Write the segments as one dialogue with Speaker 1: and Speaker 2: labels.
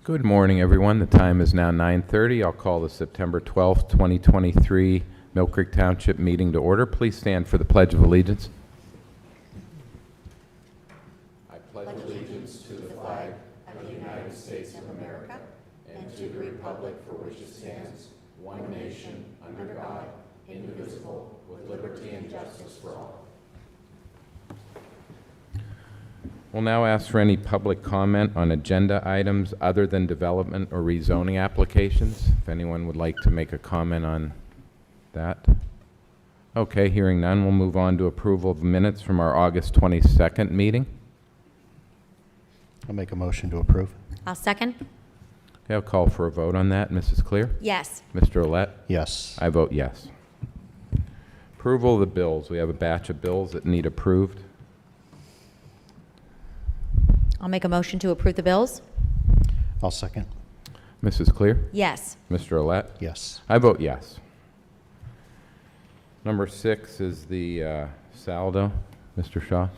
Speaker 1: Good morning, everyone. The time is now 9:30. I'll call the September 12th, 2023 Millcreek Township meeting to order. Please stand for the Pledge of Allegiance. I pledge allegiance to the flag of the United States of America and to the republic for which it stands, one nation, under God, indivisible, with liberty and justice for all. We'll now ask for any public comment on agenda items other than development or rezoning applications. If anyone would like to make a comment on that. Okay, hearing none, we'll move on to approval of minutes from our August 22nd meeting.
Speaker 2: I'll make a motion to approve.
Speaker 3: I'll second.
Speaker 1: Okay, I'll call for a vote on that. Mrs. Clear?
Speaker 3: Yes.
Speaker 1: Mr. Olet?
Speaker 2: Yes.
Speaker 1: I vote yes. Approval of the bills. We have a batch of bills that need approved.
Speaker 3: I'll make a motion to approve the bills.
Speaker 2: I'll second.
Speaker 1: Mrs. Clear?
Speaker 3: Yes.
Speaker 1: Mr. Olet?
Speaker 2: Yes.
Speaker 1: I vote yes. Number 6 is the saldo. Mr. Shaw?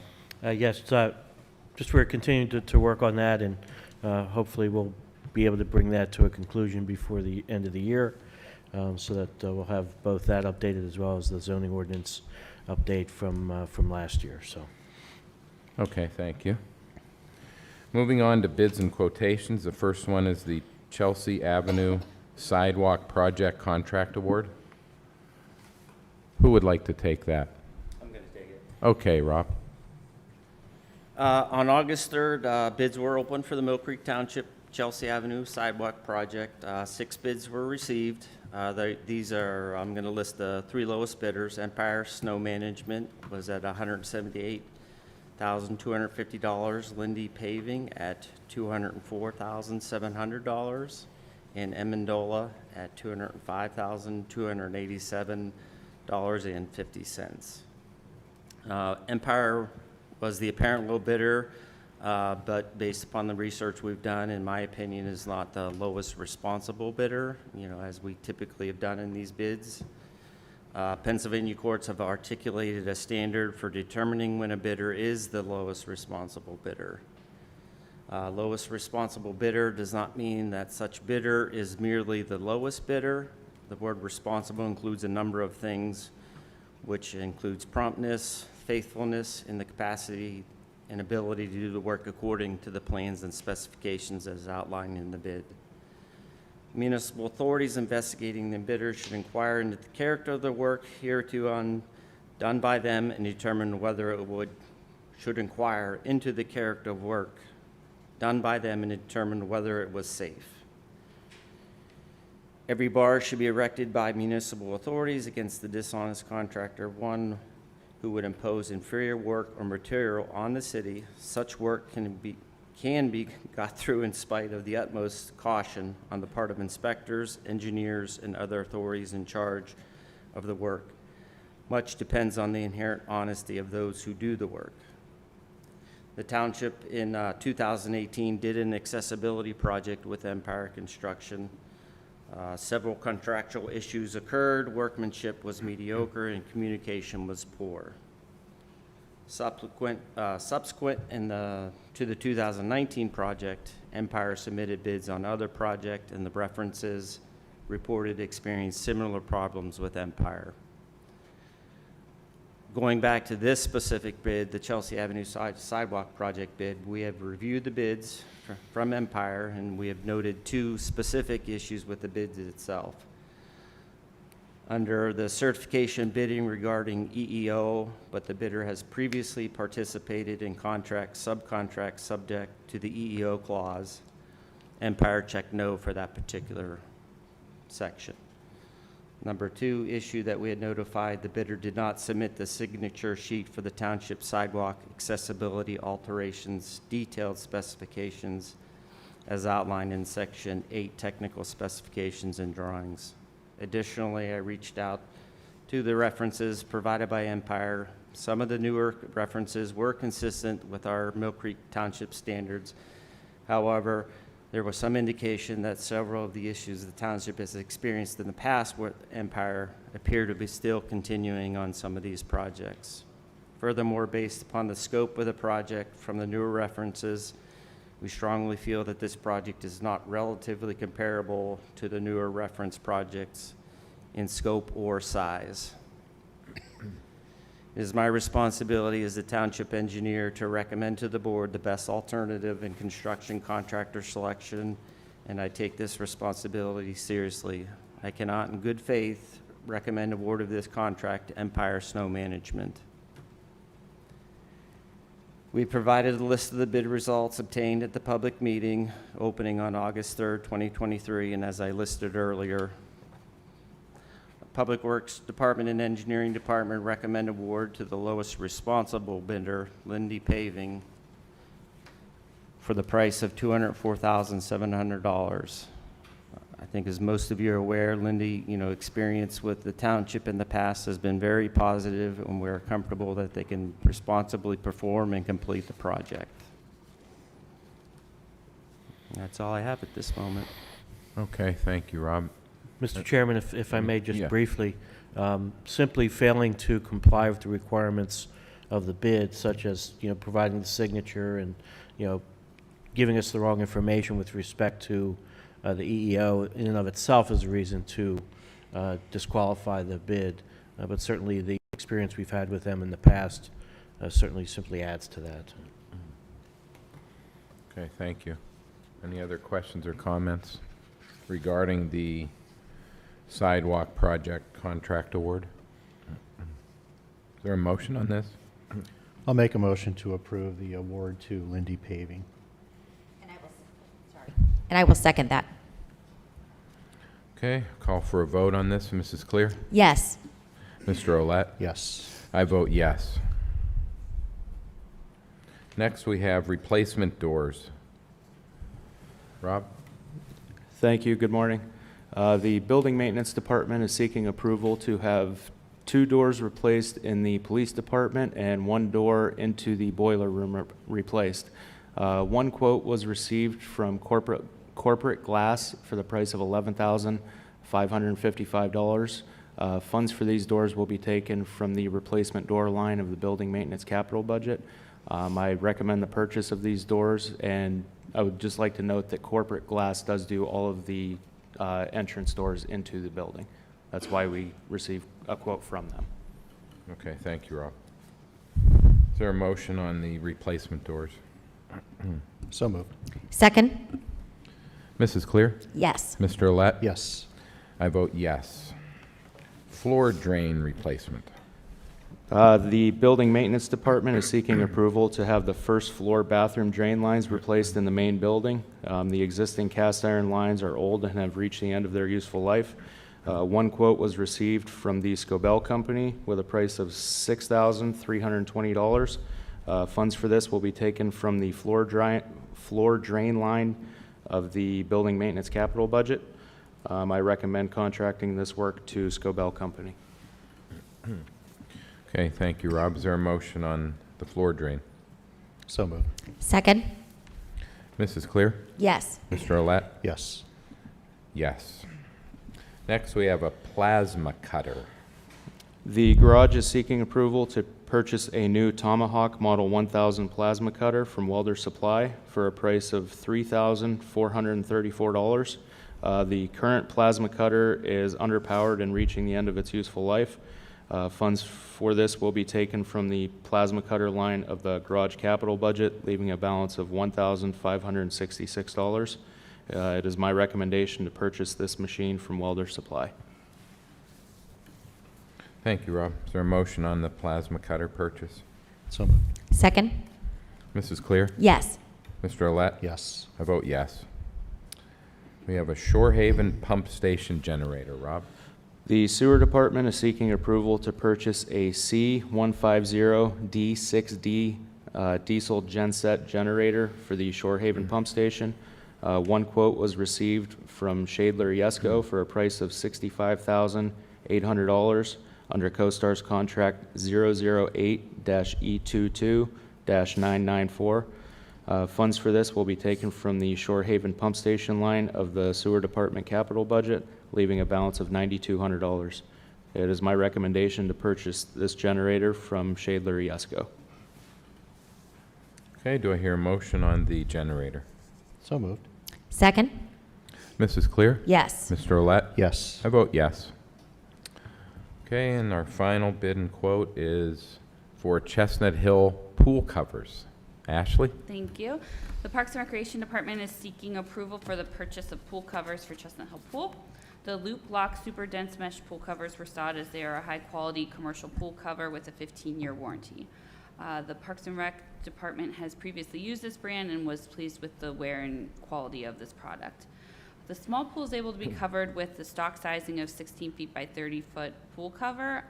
Speaker 4: Yes, just we're continuing to work on that, and hopefully we'll be able to bring that to a conclusion before the end of the year, so that we'll have both that updated as well as the zoning ordinance update from last year. So.
Speaker 1: Okay, thank you. Moving on to bids and quotations. The first one is the Chelsea Avenue Sidewalk Project Contract Award. Who would like to take that?
Speaker 5: I'm going to take it.
Speaker 1: Okay, Rob.
Speaker 5: On August 3rd, bids were open for the Millcreek Township Chelsea Avenue Sidewalk Project. 6 bids were received. These are, I'm going to list the 3 lowest bidders. Empire Snow Management was at $178,250. Lindy Paving at $204,700. And Amendola at $205,287.50. Empire was the apparent low bidder, but based upon the research we've done, in my opinion, is not the lowest responsible bidder, as we typically have done in these bids. Pennsylvania courts have articulated a standard for determining when a bidder is the lowest responsible bidder. Lowest responsible bidder does not mean that such bidder is merely the lowest bidder. The word responsible includes a number of things, which includes promptness, faithfulness, and the capacity and ability to do the work according to the plans and specifications as outlined in the bid. Municipal authorities investigating the bidder should inquire into the character of the work hereto done by them and determine whether it should inquire into the character of work done by them and determine whether it was safe. Every bar should be erected by municipal authorities against the dishonest contractor, one who would impose inferior work or material on the city. Such work can be got through in spite of the utmost caution on the part of inspectors, engineers, and other authorities in charge of the work. Much depends on the inherent honesty of those who do the work. The township in 2018 did an accessibility project with Empire Construction. Several contractual issues occurred, workmanship was mediocre, and communication was poor. Subsequent to the 2019 project, Empire submitted bids on other projects, and the references reported experienced similar problems with Empire. Going back to this specific bid, the Chelsea Avenue Sidewalk Project bid, we have reviewed the bids from Empire, and we have noted 2 specific issues with the bid itself. Under the certification bidding regarding EEO, but the bidder has previously participated in subcontract subject to the EEO clause, Empire checked no for that particular section. Number 2 issue that we had notified, the bidder did not submit the signature sheet for the township sidewalk accessibility alterations detailed specifications as outlined in section 8 technical specifications and drawings. Additionally, I reached out to the references provided by Empire. Some of the newer references were consistent with our Millcreek Township standards. However, there was some indication that several of the issues the township has experienced in the past with Empire appear to be still continuing on some of these projects. Furthermore, based upon the scope of the project from the newer references, We strongly feel that this project is not relatively comparable to the newer reference projects in scope or size. It is my responsibility as the township engineer to recommend to the board the best alternative in construction contractor selection, and I take this responsibility seriously. I cannot, in good faith, recommend award of this contract to Empire Snow Management. We provided a list of the bid results obtained at the public meeting opening on August 3rd, 2023, and as I listed earlier, Public Works Department and Engineering Department recommend award to the lowest responsible bidder, Lindy Paving, for the price of $204,700. I think as most of you are aware, Lindy, experience with the township in the past has been very positive, and we're comfortable that they can responsibly perform and complete the project. That's all I have at this moment.
Speaker 1: Okay, thank you, Rob.
Speaker 4: Mr. Chairman, if I may just
Speaker 1: Yeah.
Speaker 4: briefly, simply failing to comply with the requirements of the bid, such as, providing the signature and, giving us the wrong information with respect to the EEO in and of itself is a reason to disqualify the bid. But certainly the experience we've had with them in the past certainly simply adds to that.
Speaker 1: Okay, thank you. Any other questions or comments regarding the sidewalk project contract award? Is there a motion on this?
Speaker 2: I'll make a motion to approve the award to Lindy Paving.
Speaker 3: And I will second that.
Speaker 1: Okay, call for a vote on this. Mrs. Clear?
Speaker 3: Yes.
Speaker 1: Mr. Olet?
Speaker 2: Yes.
Speaker 1: I vote yes. Next, we have replacement doors. Rob?
Speaker 6: Thank you. Good morning. The Building Maintenance Department is seeking approval to have 2 doors replaced in the police department and 1 door into the boiler room replaced. One quote was received from Corporate Glass for the price of $11,555. Funds for these doors will be taken from the replacement door line of the building maintenance capital budget. I recommend the purchase of these doors, and I would just like to note that Corporate Glass does do all of the entrance doors into the building. That's why we received a quote from them.
Speaker 1: Okay, thank you, Rob. Is there a motion on the replacement doors?
Speaker 2: So moved.
Speaker 3: Second?
Speaker 1: Mrs. Clear?
Speaker 3: Yes.
Speaker 1: Mr. Olet?
Speaker 2: Yes.
Speaker 1: I vote yes. Floor drain replacement.
Speaker 6: The Building Maintenance Department is seeking approval to have the first floor bathroom drain lines replaced in the main building. The existing cast iron lines are old and have reached the end of their useful life. One quote was received from the Scobell Company with a price of $6,320. Funds for this will be taken from the floor drain line of the building maintenance capital budget. I recommend contracting this work to Scobell Company.
Speaker 1: Okay, thank you, Rob. Is there a motion on the floor drain?
Speaker 2: So moved.
Speaker 3: Second?
Speaker 1: Mrs. Clear?
Speaker 3: Yes.
Speaker 1: Mr. Olet?
Speaker 2: Yes.
Speaker 1: Yes. Next, we have a plasma cutter.
Speaker 6: The garage is seeking approval to purchase a new Tomahawk Model 1000 plasma cutter from Welder Supply for a price of $3,434. The current plasma cutter is underpowered and reaching the end of its useful life. Funds for this will be taken from the plasma cutter line of the garage capital budget, leaving a balance of $1,566. It is my recommendation to purchase this machine from Welder Supply.
Speaker 1: Thank you, Rob. Is there a motion on the plasma cutter purchase?
Speaker 2: So moved.
Speaker 3: Second?
Speaker 1: Mrs. Clear?
Speaker 3: Yes.
Speaker 1: Mr. Olet?
Speaker 2: Yes.
Speaker 1: I vote yes. We have a Shorehaven pump station generator. Rob?
Speaker 6: The Sewer Department is seeking approval to purchase a C150D6D diesel genset generator for the Shorehaven pump station. One quote was received from Shadler Yesco for a price of $65,800 under CoStar's contract 008-E22-994. Funds for this will be taken from the Shorehaven pump station line of the Sewer Department capital budget, leaving a balance of $9,200. It is my recommendation to purchase this generator from Shadler Yesco.
Speaker 1: Okay, do I hear a motion on the generator?
Speaker 2: So moved.
Speaker 3: Second?
Speaker 1: Mrs. Clear?
Speaker 3: Yes.
Speaker 1: Mr. Olet?
Speaker 2: Yes.
Speaker 1: I vote yes. Okay, and our final bid and quote is for Chestnut Hill pool covers. Ashley?
Speaker 7: Thank you. The Parks and Recreation Department is seeking approval for the purchase of pool covers for Chestnut Hill Pool. The loop lock super dense mesh pool covers were sought as they are a high-quality commercial pool cover with a 15-year warranty. The Parks and Rec Department has previously used this brand and was pleased with the wear and quality of this product. The small pool is able to be covered with the stock sizing of 16 feet by 30-foot pool cover.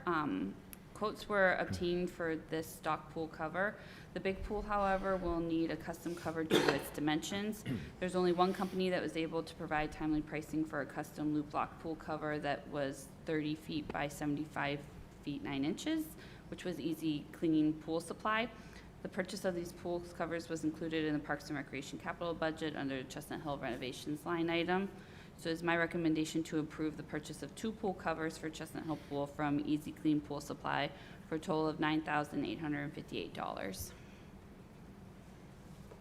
Speaker 7: Quotes were obtained for this stock pool cover. The big pool, however, will need a custom cover due to its dimensions. There's only one company that was able to provide timely pricing for a custom loop lock pool cover that was 30 feet by 75 feet 9 inches, which was Easy Clean Pool Supply. The purchase of these pool covers was included in the Parks and Recreation capital budget under the Chestnut Hill renovations line item. So it's my recommendation to approve the purchase of 2 pool covers for Chestnut Hill Pool from Easy Clean Pool Supply for a total of $9,858.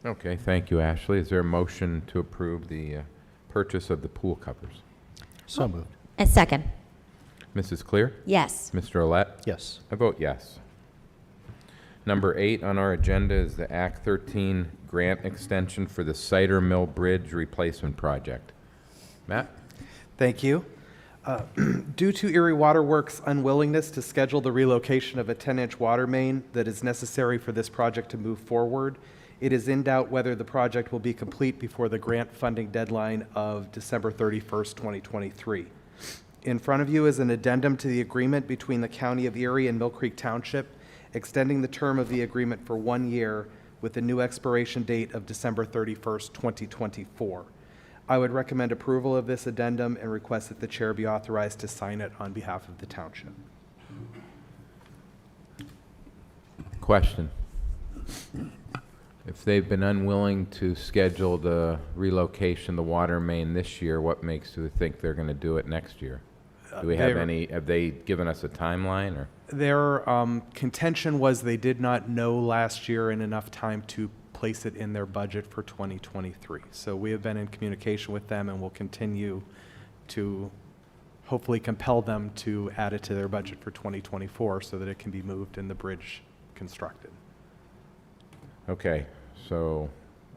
Speaker 1: Okay, thank you, Ashley. Is there a motion to approve the purchase of the pool covers?
Speaker 2: So moved.
Speaker 3: And second?
Speaker 1: Mrs. Clear?
Speaker 3: Yes.
Speaker 1: Mr. Olet?
Speaker 2: Yes.
Speaker 1: I vote yes. Number 8 on our agenda is the Act 13 grant extension for the Cider Mill Bridge replacement project. Matt?
Speaker 8: Thank you. Due to Erie Waterworks' unwillingness to schedule the relocation of a 10-inch water main that is necessary for this project to move forward, it is in doubt whether the project will be complete before the grant funding deadline of December 31st, 2023. In front of you is an addendum to the agreement between the County of Erie and Millcreek Township, extending the term of the agreement for 1 year with a new expiration date of December 31st, 2024. I would recommend approval of this addendum and request that the chair be authorized to sign it on behalf of the township.
Speaker 1: Question. If they've been unwilling to schedule the relocation, the water main this year, what makes you think they're going to do it next year? Do we have have they given us a timeline or?
Speaker 8: Their contention was they did not know last year in enough time to place it in their budget for 2023. So we have been in communication with them and will continue to hopefully compel them to add it to their budget for 2024 so that it can be moved and the bridge constructed.
Speaker 1: Okay, so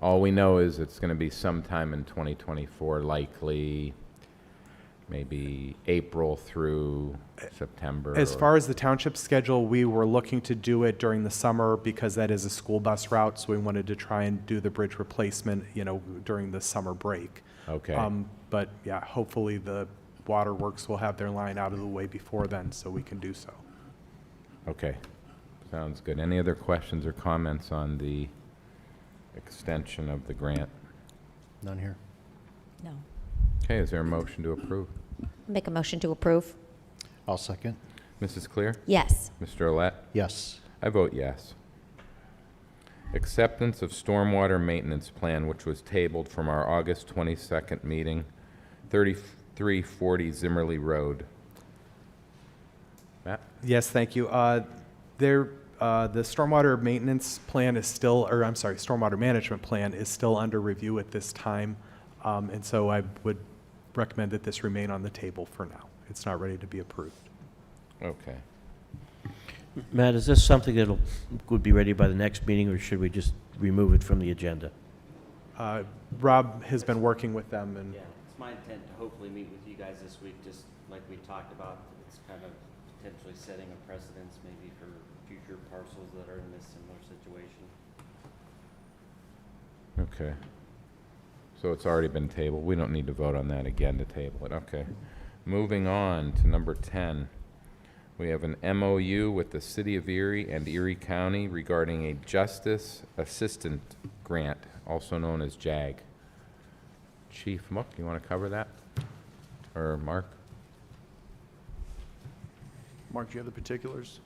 Speaker 1: all we know is it's going to be sometime in 2024, likely maybe April through September.
Speaker 8: As far as the township schedule, we were looking to do it during the summer because that is a school bus route, so we wanted to try and do the bridge replacement, during the summer break.
Speaker 1: Okay.
Speaker 8: But yeah, hopefully the waterworks will have their line out of the way before then, so we can do so.
Speaker 1: Okay, sounds good. Any other questions or comments on the extension of the grant?
Speaker 2: None here.
Speaker 3: No.
Speaker 1: Okay, is there a motion to approve?
Speaker 3: Make a motion to approve?
Speaker 2: I'll second.
Speaker 1: Mrs. Clear?
Speaker 3: Yes.
Speaker 1: Mr. Olet?
Speaker 2: Yes.
Speaker 1: I vote yes. Acceptance of stormwater maintenance plan, which was tabled from our August 22nd meeting, 3340 Zimmerly Road. Matt?
Speaker 8: Yes, thank you. The stormwater maintenance plan is still, or I'm sorry, stormwater management plan is still under review at this time. And so I would recommend that this remain on the table for now. It's not ready to be approved.
Speaker 1: Okay.
Speaker 4: Matt, is this something that'll, would be ready by the next meeting, or should we just remove it from the agenda?
Speaker 8: Rob has been working with them and
Speaker 5: Yeah, it's my intent to hopefully meet with you guys this week, just like we talked about. It's kind of potentially setting a precedence maybe for future parcels that are in this similar situation.
Speaker 1: Okay. So it's already been tabled. We don't need to vote on that again to table it. Okay. Moving on to number 10. We have an MOU with the City of Erie and Erie County regarding a Justice Assistant Grant, also known as JAG. Chief Mook, you want to cover that? Or Mark?
Speaker 9: Mark, do you have the particulars?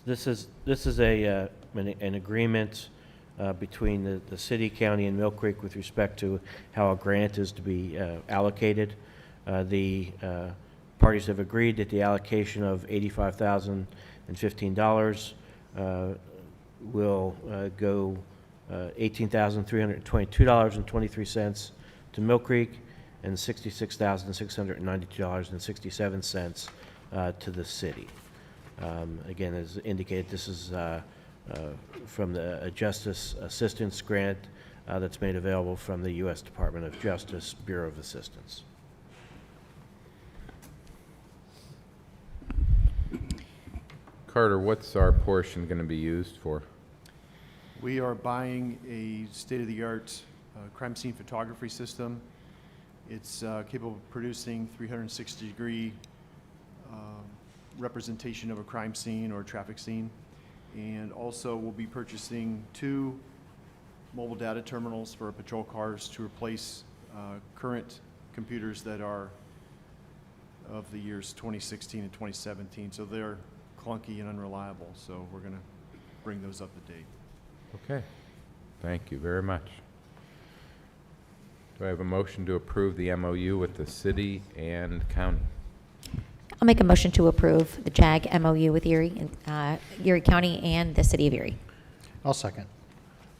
Speaker 4: This is an agreement between the city, county, and Mill Creek with respect to how a grant is to be allocated. The parties have agreed that the allocation of $85,015 will go $18,322.23 to Millcreek and $66,692.67 to the city. Again, as indicated, this is from the Justice Assistance Grant that's made available from the U.S. Department of Justice Bureau of Assistance.
Speaker 1: Carter, what's our portion going to be used for?
Speaker 9: We are buying a state-of-the-art crime scene photography system. It's capable of producing 360-degree representation of a crime scene or a traffic scene. And also we'll be purchasing 2 mobile data terminals for our patrol cars to replace current computers that are of the years 2016 and 2017. So they're clunky and unreliable. So we're going to bring those up to date.
Speaker 1: Okay. Thank you very much. Do I have a motion to approve the MOU with the city and county?
Speaker 3: I'll make a motion to approve the JAG MOU with Erie County and the City of Erie.
Speaker 2: I'll second.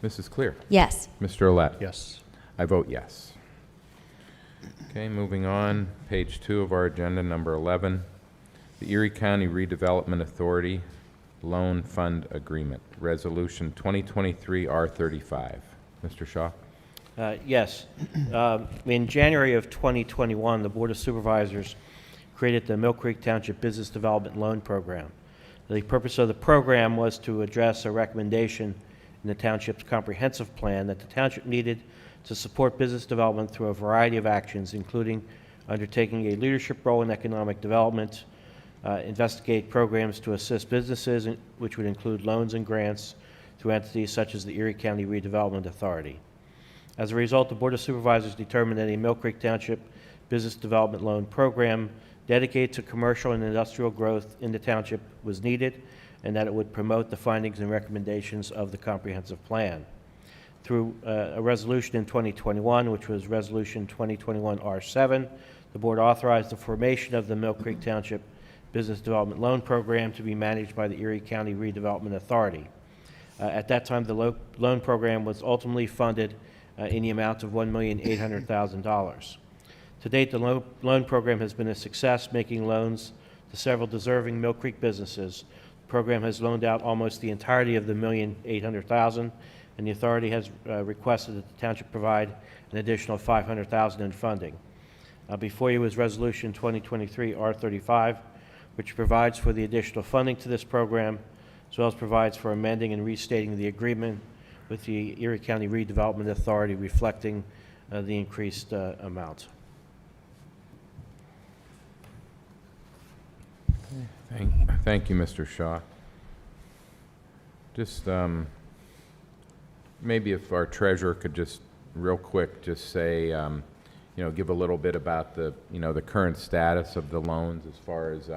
Speaker 1: Mrs. Clear?
Speaker 3: Yes.
Speaker 1: Mr. Olet?
Speaker 2: Yes.
Speaker 1: I vote yes. Okay, moving on, page 2 of our agenda, number 11, the Erie County Redevelopment Authority Loan Fund Agreement, Resolution 2023 R35. Mr. Shaw?
Speaker 4: Yes. In January of 2021, the Board of Supervisors created the Millcreek Township Business Development Loan Program. The purpose of the program was to address a recommendation in the township's comprehensive plan that the township needed to support business development through a variety of actions, including undertaking a leadership role in economic development, investigate programs to assist businesses, which would include loans and grants through entities such as the Erie County Redevelopment Authority. As a result, the Board of Supervisors determined that a Millcreek Township Business Development Loan Program dedicated to commercial and industrial growth in the township was needed, and that it would promote the findings and recommendations of the comprehensive plan. Through a resolution in 2021, which was Resolution 2021 R7, the Board authorized the formation of the Millcreek Township Business Development Loan Program to be managed by the Erie County Redevelopment Authority. At that time, the loan program was ultimately funded in the amount of $1,800,000. To date, the loan program has been a success, making loans to several deserving Millcreek businesses. The program has loaned out almost the entirety of the $1,800,000, and the authority has requested that the township provide an additional $500,000 in funding. Before you is Resolution 2023 R35, which provides for the additional funding to this program, as well as provides for amending and restating the agreement with the Erie County Redevelopment Authority, reflecting the increased amount.
Speaker 1: Thank you, Mr. Shaw. Just maybe if our treasurer could just real quick just say, give a little bit about the, the current status of the loans as far as,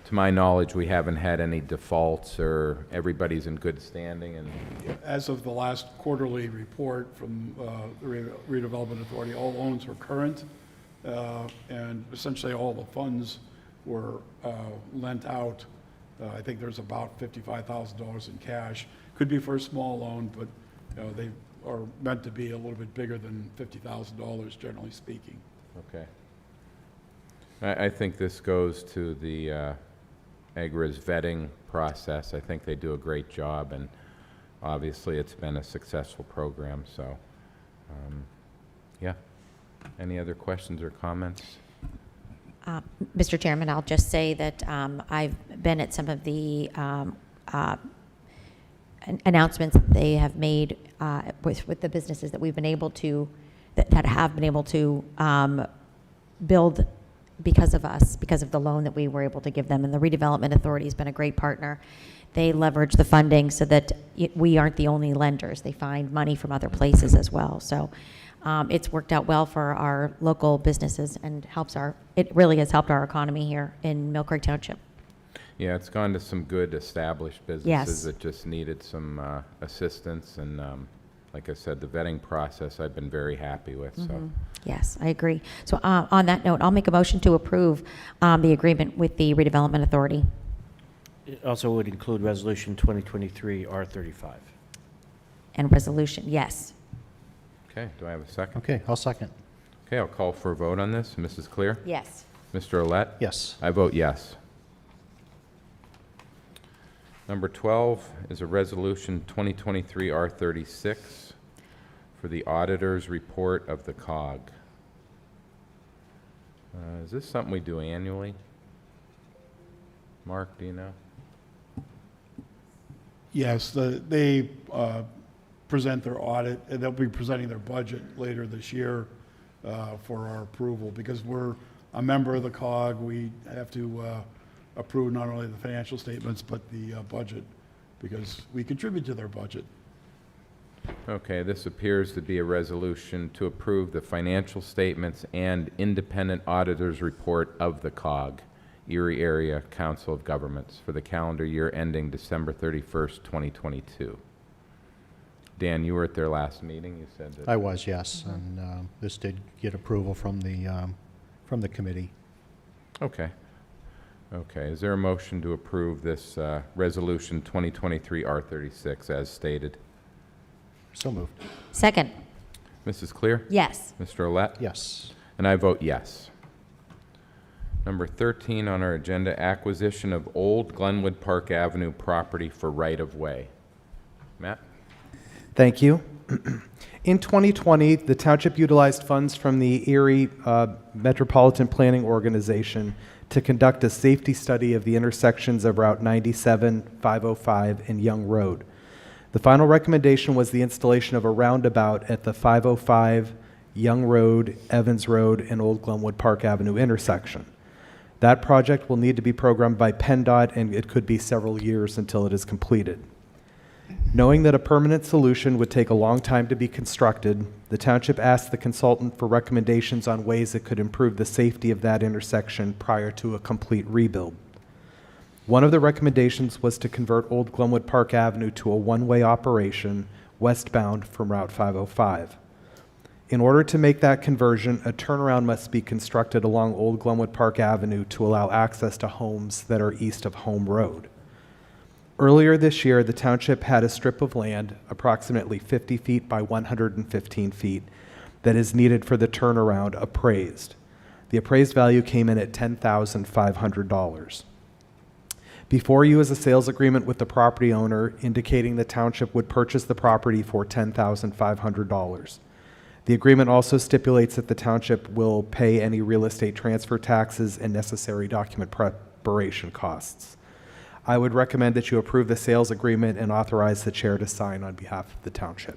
Speaker 1: to my knowledge, we haven't had any defaults or everybody's in good standing and.
Speaker 10: As of the last quarterly report from the Redevelopment Authority, all loans were current, and essentially all the funds were lent out. I think there's about $55,000 in cash. Could be for a small loan, but they are meant to be a little bit bigger than $50,000, generally speaking.
Speaker 1: Okay. I think this goes to the AGRA's vetting process. I think they do a great job, and obviously it's been a successful program. So, yeah. Any other questions or comments?
Speaker 3: Mr. Chairman, I'll just say that I've been at some of the announcements that they have made with the businesses that we've been able to, that have been able to build because of us, because of the loan that we were able to give them. And the Redevelopment Authority has been a great partner. They leverage the funding so that we aren't the only lenders. They find money from other places as well. So it's worked out well for our local businesses and it really has helped our economy here in Millcreek Township.
Speaker 1: Yeah, it's gone to some good established businesses
Speaker 3: Yes.
Speaker 1: that just needed some assistance, and like I said, the vetting process I've been very happy with, so.
Speaker 3: Yes, I agree. So on that note, I'll make a motion to approve the agreement with the redevelopment authority.
Speaker 4: It also would include Resolution 2023 R35.
Speaker 3: And resolution, yes.
Speaker 1: Okay, do I have a second?
Speaker 2: Okay, I'll second.
Speaker 1: Okay, I'll call for a vote on this. Mrs. Clear?
Speaker 3: Yes.
Speaker 1: Mr. Olet?
Speaker 2: Yes.
Speaker 1: I vote yes. Number 12 is a resolution 2023 R36 for the auditor's report of the COG. Is this something we do annually? Mark, do you know?
Speaker 10: Yes, they present their audit, and they'll be presenting their budget later this year for our approval. Because we're a member of the COG, we have to approve not only the financial statements, but the budget, because we contribute to their budget.
Speaker 1: Okay, this appears to be a resolution to approve the financial statements and independent auditor's report of the COG, Erie Area Council of Governments, for the calendar year ending December 31st, 2022. Dan, you were at their last meeting, you said that.
Speaker 2: I was, yes, and this did get approval from the committee.
Speaker 1: Okay. Okay, is there a motion to approve this resolution 2023 R36 as stated?
Speaker 2: So moved.
Speaker 3: Second,
Speaker 1: Mrs. Clear?
Speaker 3: yes.
Speaker 1: Mr. Olet?
Speaker 2: Yes.
Speaker 1: And I vote yes. Number 13 on our agenda, acquisition of Old Glenwood Park Avenue property for right-of-way. Matt?
Speaker 8: Thank you. In 2020, the township utilized funds from the Erie Metropolitan Planning Organization to conduct a safety study of the intersections of Route 97, 505, and Young Road. The final recommendation was the installation of a roundabout at the 505, Young Road, Evans Road, and Old Glenwood Park Avenue intersection. That project will need to be programmed by PennDOT, and it could be several years until it is completed. Knowing that a permanent solution would take a long time to be constructed, the township asked the consultant for recommendations on ways it could improve the safety of that intersection prior to a complete rebuild. One of the recommendations was to convert Old Glenwood Park Avenue to a one-way operation westbound from Route 505. In order to make that conversion, a turnaround must be constructed along Old Glenwood Park Avenue to allow access to homes that are east of Home Road. Earlier this year, the township had a strip of land, approximately 50 feet by 115 feet, that is needed for the turnaround appraised. The appraised value came in at $10,500. Before you is a sales agreement with the property owner indicating the township would purchase the property for $10,500. The agreement also stipulates that the township will pay any real estate transfer taxes and necessary document preparation costs. I would recommend that you approve the sales agreement and authorize the chair to sign on behalf of the township.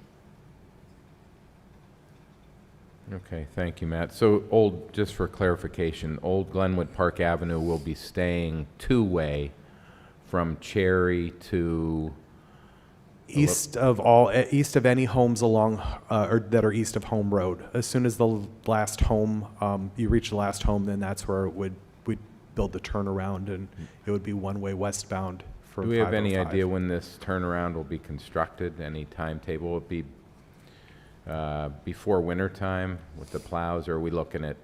Speaker 1: Okay, thank you, Matt. So just for clarification, Old Glenwood Park Avenue will be staying two-way from Cherry to
Speaker 8: East of any homes along, or that are east of Home Road. As soon as the last home, you reach the last home, then that's where we'd build the turnaround, and it would be one-way westbound for 505.
Speaker 1: Do we have any idea when this turnaround will be constructed? Any timetable? Will it be before winter time with the plows, or are we looking at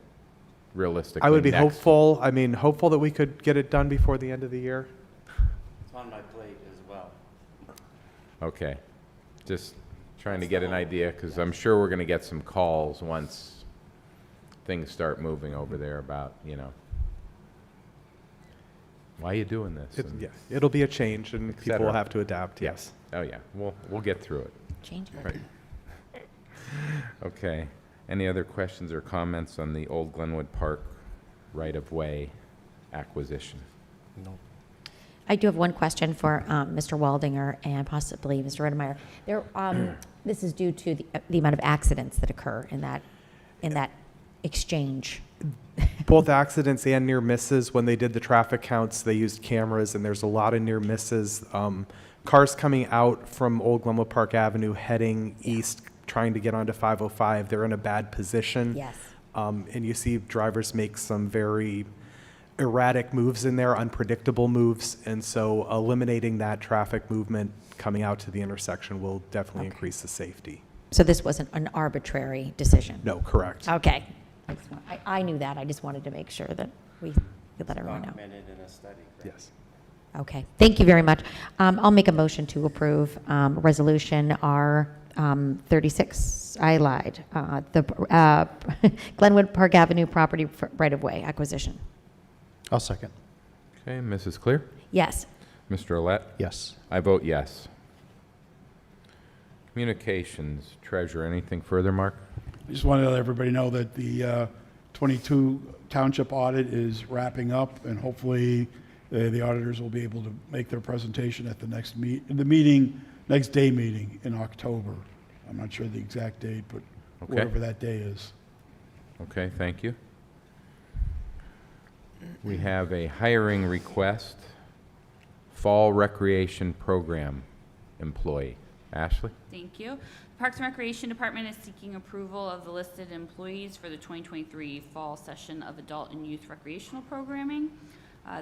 Speaker 1: realistically
Speaker 8: I would be
Speaker 1: next-
Speaker 8: hopeful that we could get it done before the end of the year.
Speaker 5: It's on my plate as well.
Speaker 1: Okay, just trying to get an idea, because I'm sure we're going to get some calls once things start moving over there about, why are you doing this? And-
Speaker 8: Yeah, it'll be a change, and people will
Speaker 1: cetera.
Speaker 8: have to adapt,
Speaker 1: Yeah.
Speaker 8: yes.
Speaker 1: Oh, yeah, we'll get through it.
Speaker 3: Change it.
Speaker 1: Right. Okay, any other questions or comments on the Old Glenwood Park right-of-way acquisition?
Speaker 2: No.
Speaker 3: I do have one question for Mr. Waldinger and possibly Mr. Redemeyer. This is due to the amount of accidents that occur in that exchange.
Speaker 8: Both accidents and near misses. When they did the traffic counts, they used cameras, and there's a lot of near misses. Cars coming out from Old Glenwood Park Avenue heading east, trying to get onto 505, they're in a bad position.
Speaker 3: Yes.
Speaker 8: And you see drivers make some very erratic moves in there, unpredictable moves, and so eliminating that traffic movement coming out to the intersection will definitely increase the safety.
Speaker 3: So this wasn't an arbitrary decision?
Speaker 8: No, correct.
Speaker 3: Okay. I knew that. I just wanted to make sure that we could let everyone know.
Speaker 5: Documented in a study. correct?
Speaker 8: Yes.
Speaker 3: Okay, thank you very much. I'll make a motion to approve Resolution R 36. I lied. The Glenwood Park Avenue property right-of-way acquisition.
Speaker 2: I'll second.
Speaker 1: Okay, Mrs. Clear?
Speaker 3: Yes.
Speaker 1: Mr. Olet?
Speaker 2: Yes.
Speaker 1: I vote yes. Communications, Treasurer, anything further, Mark?
Speaker 10: I just wanted to let everybody know that the 22 Township audit is wrapping up, and hopefully the auditors will be able to make their presentation at the next next day meeting in October. I'm not sure the exact date, but
Speaker 1: Okay.
Speaker 10: whatever that day is.
Speaker 1: Okay, thank you. We have a hiring request, Fall Recreation Program employee. Ashley?
Speaker 7: Thank you. Parks and Recreation Department is seeking approval of the listed employees for the 2023 fall session of adult and youth recreational programming.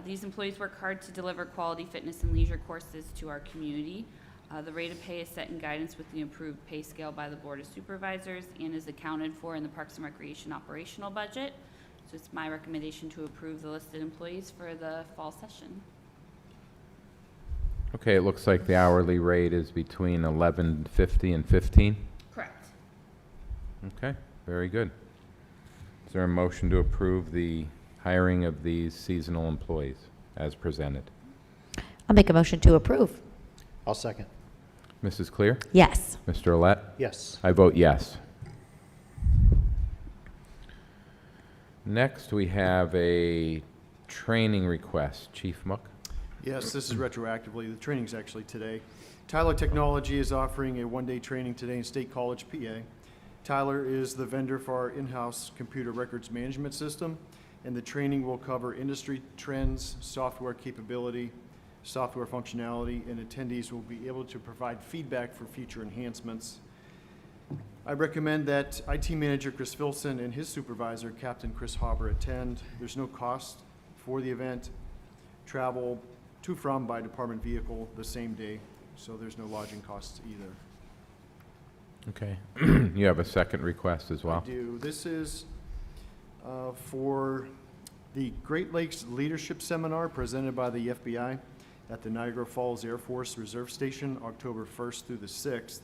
Speaker 7: These employees work hard to deliver quality fitness and leisure courses to our community. The rate of pay is set in guidance with the approved pay scale by the Board of Supervisors and is accounted for in the Parks and Recreation operational budget. So it's my recommendation to approve the listed employees for the fall session.
Speaker 1: Okay, it looks like the hourly rate is between $11.50 and $15.
Speaker 7: Correct.
Speaker 1: Okay, very good. Is there a motion to approve the hiring of these seasonal employees as presented?
Speaker 3: I'll make a motion to approve.
Speaker 2: I'll second.
Speaker 1: Mrs. Clear?
Speaker 3: Yes.
Speaker 1: Mr. Olet?
Speaker 2: Yes.
Speaker 1: I vote yes. Next, we have a training request. Chief Mook?
Speaker 9: Yes, this is retroactively. The training's actually today. Tyler Technology is offering a one-day training today in State College, PA. Tyler is the vendor for our in-house computer records management system, and the training will cover industry trends, software capability, software functionality, and attendees will be able to provide feedback for future enhancements. I recommend that IT Manager Chris Filson and his supervisor, Captain Chris Hauber, attend. There's no cost for the event. Travel to from by department vehicle the same day, so there's no lodging costs either.
Speaker 1: Okay. You have a second request as well?
Speaker 9: I do. This is for the Great Lakes Leadership Seminar presented by the FBI at the Niagara Falls Air Force Reserve Station, October 1st through the 6th.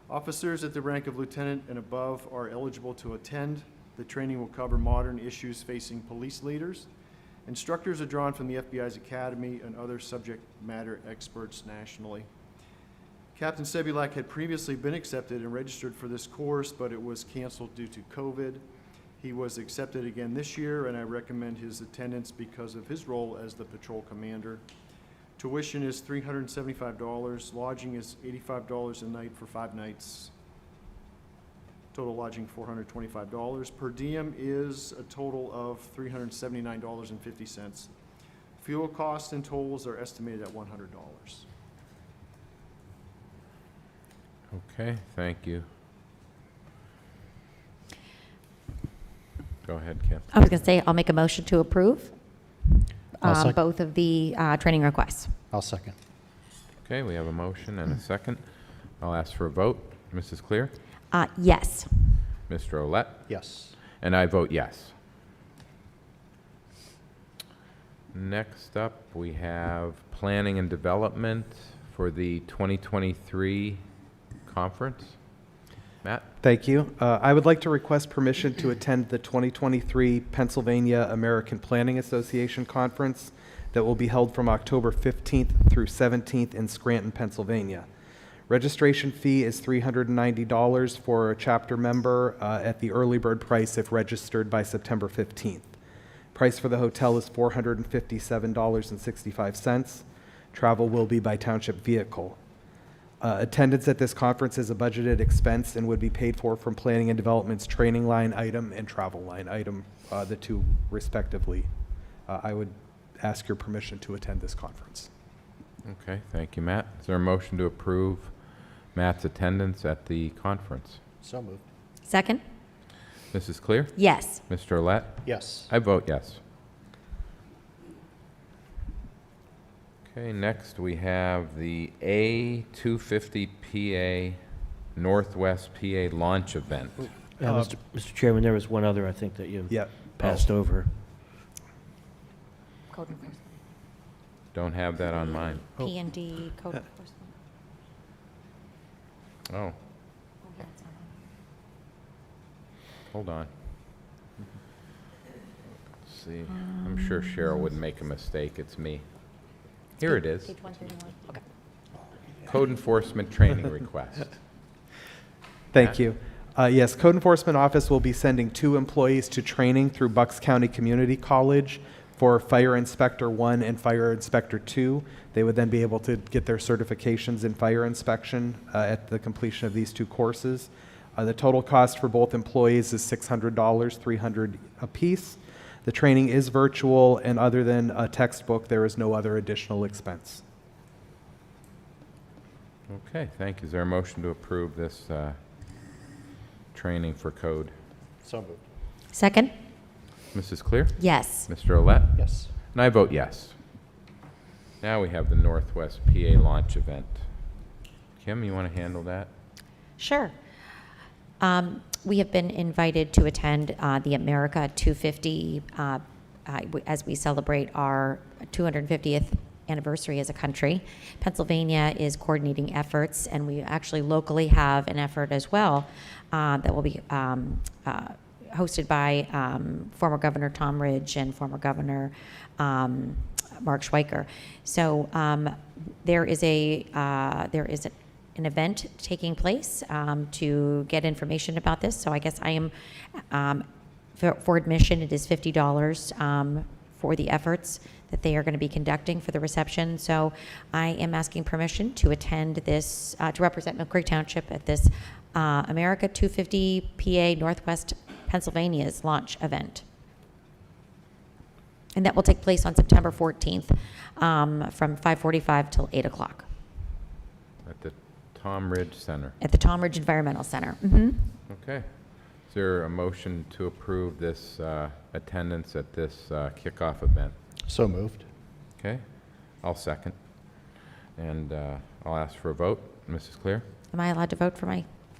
Speaker 9: Officers at the rank of lieutenant and above are eligible to attend. The training will cover modern issues facing police leaders. Instructors are drawn from the FBI's academy and other subject matter experts nationally. Captain Sebulak had previously been accepted and registered for this course, but it was canceled due to COVID. He was accepted again this year, and I recommend his attendance because of his role as the patrol commander. Tuition is $375. Lodging is $85 a night for 5 nights. Total lodging $425. Per diem is a total of $379.50. Fuel costs and tolls are estimated at $100.
Speaker 1: Okay, thank you. Go ahead, Kim.
Speaker 3: I was going to say, I'll make a motion to approve
Speaker 2: I'll sec-
Speaker 3: both of the training requests.
Speaker 2: I'll second.
Speaker 1: Okay, we have a motion and a second. I'll ask for a vote. Mrs. Clear?
Speaker 3: Yes.
Speaker 1: Mr. Olet?
Speaker 2: Yes.
Speaker 1: And I vote yes. Next up, we have planning and development for the 2023 conference. Matt?
Speaker 8: Thank you. I would like to request permission to attend the 2023 Pennsylvania American Planning Association Conference that will be held from October 15th through 17th in Scranton, Pennsylvania. Registration fee is $390 for a chapter member at the early bird price if registered by September 15th. Price for the hotel is $457.65. Travel will be by township vehicle. Attendance at this conference is a budgeted expense and would be paid for from Planning and Development's training line item and travel line item, the two respectively. I would ask your permission to attend this conference.
Speaker 1: Okay, thank you, Matt. Is there a motion to approve Matt's attendance at the conference?
Speaker 2: So moved.
Speaker 3: Second?
Speaker 1: Mrs. Clear?
Speaker 3: Yes.
Speaker 1: Mr. Olet?
Speaker 2: Yes.
Speaker 1: I vote yes. Okay, next we have the A250PA Northwest PA launch event.
Speaker 4: Mr. Chairman, there was one other, I think, that you
Speaker 8: Yeah.
Speaker 4: passed over.
Speaker 3: Code enforcement.
Speaker 1: Don't have that on mine.
Speaker 3: P&D code enforcement.
Speaker 1: Oh,
Speaker 3: Oh, yeah, it's on
Speaker 1: hold on. Let's see, I'm sure Cheryl would make a mistake. It's me. Here it is.
Speaker 3: Page 131. Okay.
Speaker 1: Code enforcement training request.
Speaker 8: Thank
Speaker 1: Matt?
Speaker 8: you. Yes, Code Enforcement Office will be sending 2 employees to training through Bucks County Community College for Fire Inspector 1 and Fire Inspector 2. They would then be able to get their certifications in fire inspection at the completion of these 2 courses. The total cost for both employees is $600, $300 apiece. The training is virtual, and other than a textbook, there is no other additional expense.
Speaker 1: Okay, thank you. Is there a motion to approve this training for code?
Speaker 2: So moved.
Speaker 3: Second?
Speaker 1: Mrs. Clear?
Speaker 3: Yes.
Speaker 1: Mr. Olet?
Speaker 2: Yes.
Speaker 1: And I vote yes. Now we have the Northwest PA launch event. Kim, you want to handle that?
Speaker 3: Sure. We have been invited to attend the America 250 as we celebrate our 250th anniversary as a country. Pennsylvania is coordinating efforts, and we actually locally have an effort as well that will be hosted by former Governor Tom Ridge and former Governor Mark Schweiker. So there is an event taking place to get information about this. So I guess I am, for admission, it is $50 for the efforts that they are going to be conducting for the reception. So I am asking permission to attend this, to represent Millcreek Township at this America 250 PA Northwest Pennsylvania's launch event. And that will take place on September 14th from 5:45 till 8 o'clock
Speaker 1: At the Tom Ridge Center.
Speaker 3: at the Tom Ridge Environmental Center. Mm-hmm.
Speaker 1: Okay. Is there a motion to approve this attendance at this kickoff event?
Speaker 2: So moved.
Speaker 1: Okay, I'll second. And I'll ask for a vote. Mrs. Clear?
Speaker 3: Am I allowed to vote for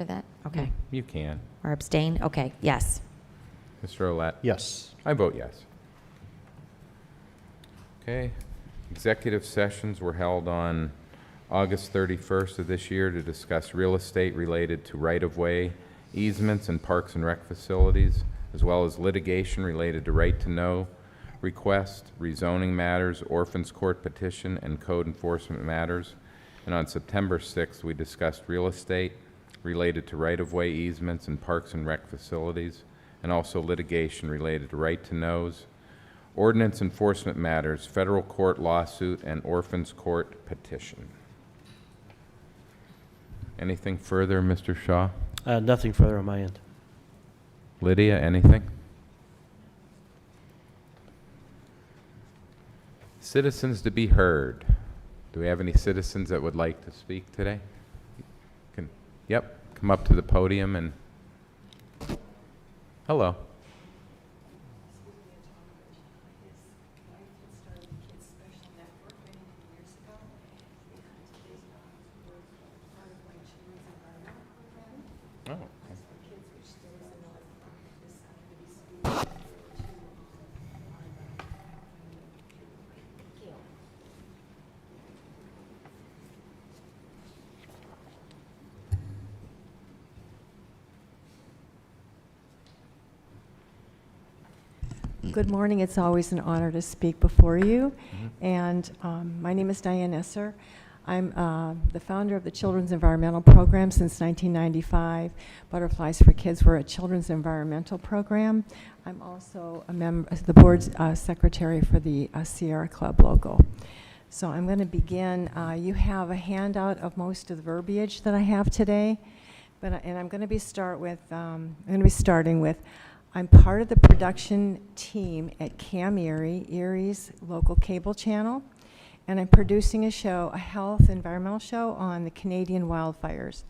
Speaker 3: that? Okay.
Speaker 1: You can.
Speaker 3: Or abstain? Okay, yes.
Speaker 1: Mr. Olet?
Speaker 2: Yes.
Speaker 1: I vote yes. Okay. Executive sessions were held on August 31st of this year to discuss real estate related to right-of-way easements and parks and rec facilities, as well as litigation related to right-to-know request, rezoning matters, orphans court petition, and code enforcement matters. And on September 6th, we discussed real estate related to right-of-way easements and parks and rec facilities, and also litigation related to right-to-knows, ordinance enforcement matters, federal court lawsuit, and orphans court petition. Anything further, Mr. Shaw?
Speaker 4: Nothing further on my end.
Speaker 1: Lydia, anything? Citizens to be heard. Do we have any citizens that would like to speak today? Yep, come up to the podium and, hello. Oh.
Speaker 11: Good morning. It's always an honor to speak before you. And my name is Diane Esser. I'm the founder of the Children's Environmental Program since 1995. Butterflies for Kids were a children's environmental program. I'm also a member, the board's secretary for the Sierra Club logo. So I'm going to begin. You have a handout of most of the verbiage that I have today, and I'm going to be starting with. I'm part of the production team at Cam Erie's local cable channel, and I'm producing a show, a health environmental show on the Canadian wildfires.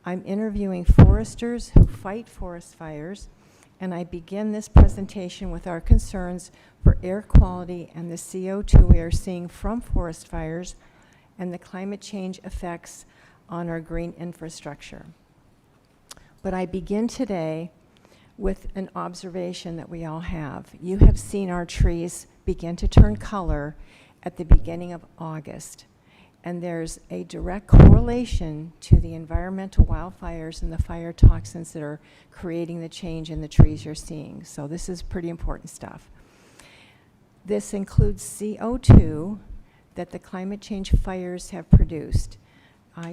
Speaker 11: I'm interviewing foresters who fight forest fires, and I begin this presentation with our concerns for air quality and the CO2 we are seeing from forest fires and the climate change effects on our green infrastructure. But I begin today with an observation that we all have. You have seen our trees begin to turn color at the beginning of August. And there's a direct correlation to the environmental wildfires and the fire toxins that are creating the change in the trees you're seeing. So this is pretty important stuff. This includes CO2 that the climate change fires have produced.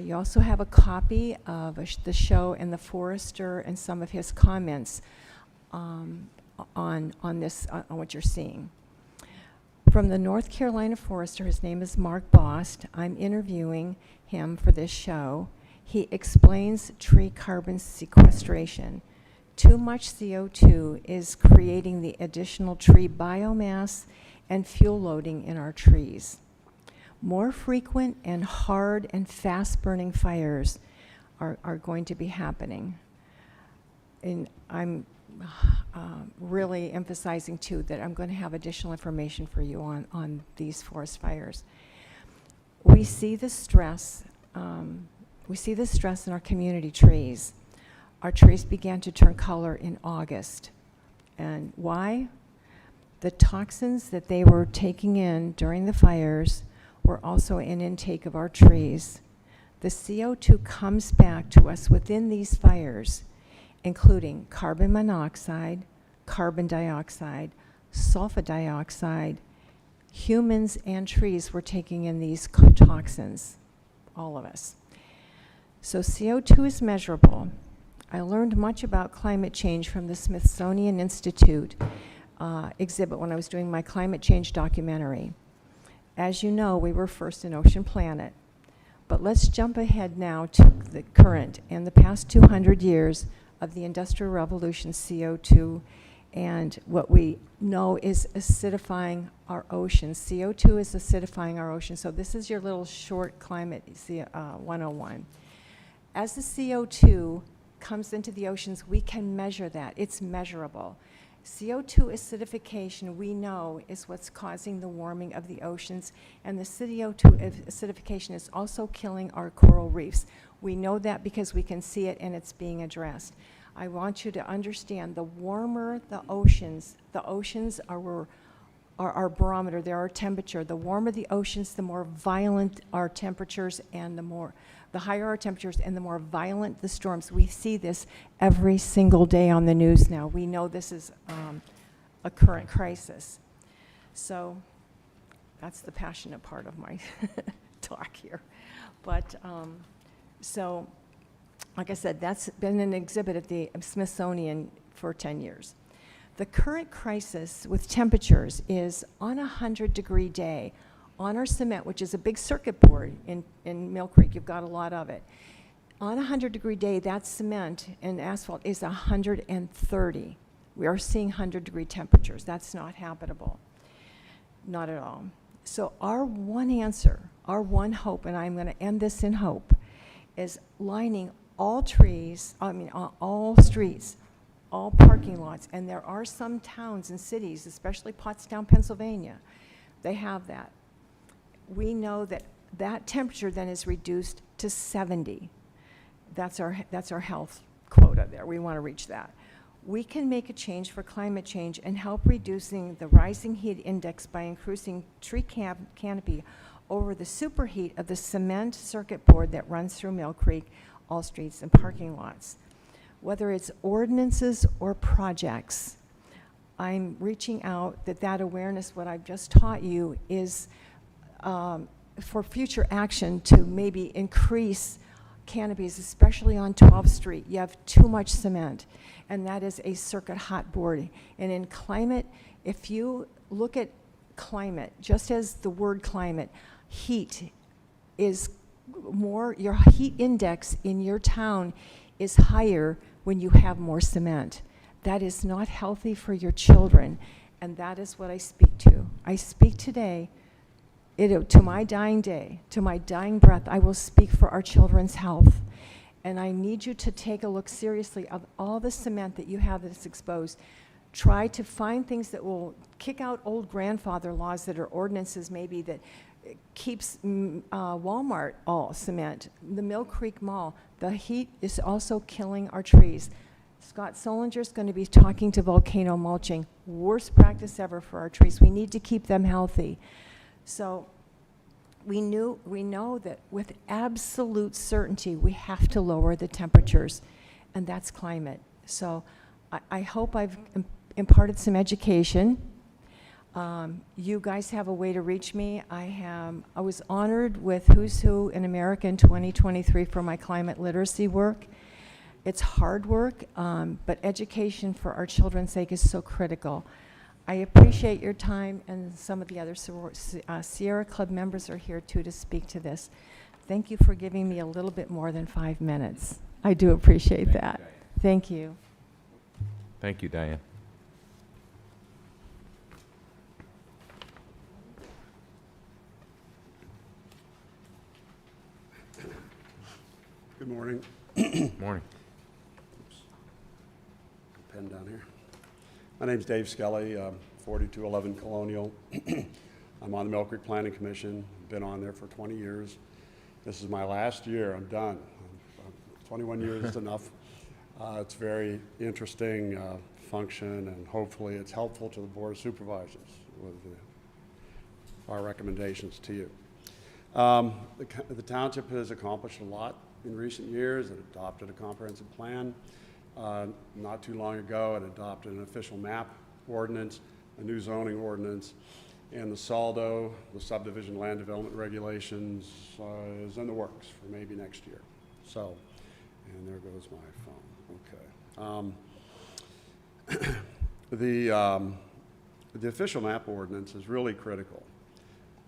Speaker 11: You also have a copy of the show and the forester and some of his comments on what you're seeing. From the North Carolina forester, his name is Mark Bost. I'm interviewing him for this show. He explains tree carbon sequestration. Too much CO2 is creating the additional tree biomass and fuel loading in our trees. More frequent and hard and fast-burning fires are going to be happening. And I'm really emphasizing, too, that I'm going to have additional information for you on these forest fires. We see the stress. We see the stress in our community trees. Our trees began to turn color in August. And why? The toxins that they were taking in during the fires were also an intake of our trees. The CO2 comes back to us within these fires, including carbon monoxide, carbon dioxide, sulfur dioxide. Humans and trees were taking in these toxins, all of us. So CO2 is measurable. I learned much about climate change from the Smithsonian Institute exhibit when I was doing my climate change documentary. As you know, we were first in Ocean Planet. But let's jump ahead now to the current and the past 200 years of the Industrial Revolution CO2 and what we know is acidifying our oceans. CO2 is acidifying our oceans. So this is your little short climate 101. As the CO2 comes into the oceans, we can measure that. It's measurable. CO2 acidification, we know, is what's causing the warming of the oceans, and the CO2 acidification is also killing our coral reefs. We know that because we can see it and it's being addressed. I want you to understand, the warmer the oceans are our barometer, they're our temperature. The warmer the oceans, the more violent our temperatures, and the higher our temperatures and the more violent the storms. We see this every single day on the news now. We know this is a current crisis. So that's the passionate part of my talk here. But so, like I said, that's been an exhibit at the Smithsonian for 10 years. The current crisis with temperatures is on a 100-degree day. On our cement, which is a big circuit board in Millcreek, you've got a lot of it. On a 100-degree day, that cement and asphalt is 130. We are seeing 100-degree temperatures. That's not habitable, not at all. So our one answer, our one hope, and I'm going to end this in hope, is lining all trees, all streets, all parking lots, and there are some towns and cities, especially Pottstown, Pennsylvania, they have that. We know that that temperature then is reduced to 70. That's our health quota there. We want to reach that. We can make a change for climate change and help reducing the rising heat index by increasing tree canopy over the superheat of the cement circuit board that runs through Millcreek, all streets and parking lots. Whether it's ordinances or projects, I'm reaching out that awareness, what I've just taught you, is for future action to maybe increase canopies, especially on 12th Street. You have too much cement, and that is a circuit hot board. And in climate, if you look at climate, just as the word climate, heat is more, your heat index in your town is higher when you have more cement. That is not healthy for your children, and that is what I speak to. I speak today, to my dying day, to my dying breath, I will speak for our children's health. And I need you to take a look seriously of all the cement that you have that's exposed. Try to find things that will kick out old grandfather laws that are ordinances maybe that keeps Walmart all cement, the Millcreek Mall. The heat is also killing our trees. Scott Solinger's going to be talking to volcano mulching. Worst practice ever for our trees. We need to keep them healthy. So we know that with absolute certainty, we have to lower the temperatures, and that's climate. So I hope I've imparted some education. You guys have a way to reach me. I was honored with Who's Who in America in 2023 for my climate literacy work. It's hard work, but education for our children's sake is so critical. I appreciate your time, and some of the other Sierra Club members are here too to speak to this. Thank you for giving me a little bit more than 5 minutes. I do appreciate that. Thank you.
Speaker 1: Thank you, Diane.
Speaker 12: Good morning.
Speaker 1: Morning.
Speaker 12: Pen down here. My name's Dave Skelly, 4211 Colonial. I'm on the Millcreek Planning Commission. Been on there for 20 years. This is my last year. I'm done. 21 years is enough. It's very interesting function, and hopefully it's helpful to the Board of Supervisors with our recommendations to you. The township has accomplished a lot in recent years. It adopted a comprehensive plan. Not too long ago, it adopted an official map ordinance, a new zoning ordinance, and the SALDO, the subdivision land development regulations, is in the works for maybe next year. So, and there goes my phone. Okay. The official map ordinance is really critical.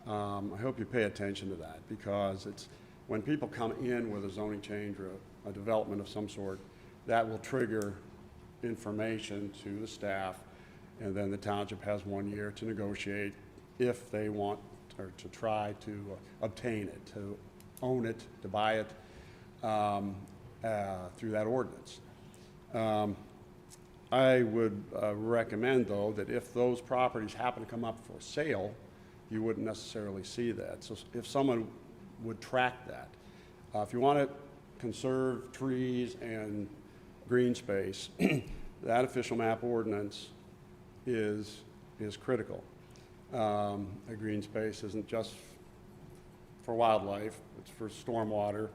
Speaker 12: I hope you pay attention to that, because it's when people come in with a zoning change or a development of some sort, that will trigger information to the staff, and then the township has 1 year to negotiate if they want, or to try to obtain it, to own it, to buy it through that ordinance. I would recommend, though, that if those properties happen to come up for sale, you wouldn't necessarily see that. So if someone would track that, if you want to conserve trees and green space, that official map ordinance is critical. A green space isn't just for wildlife, it's for stormwater,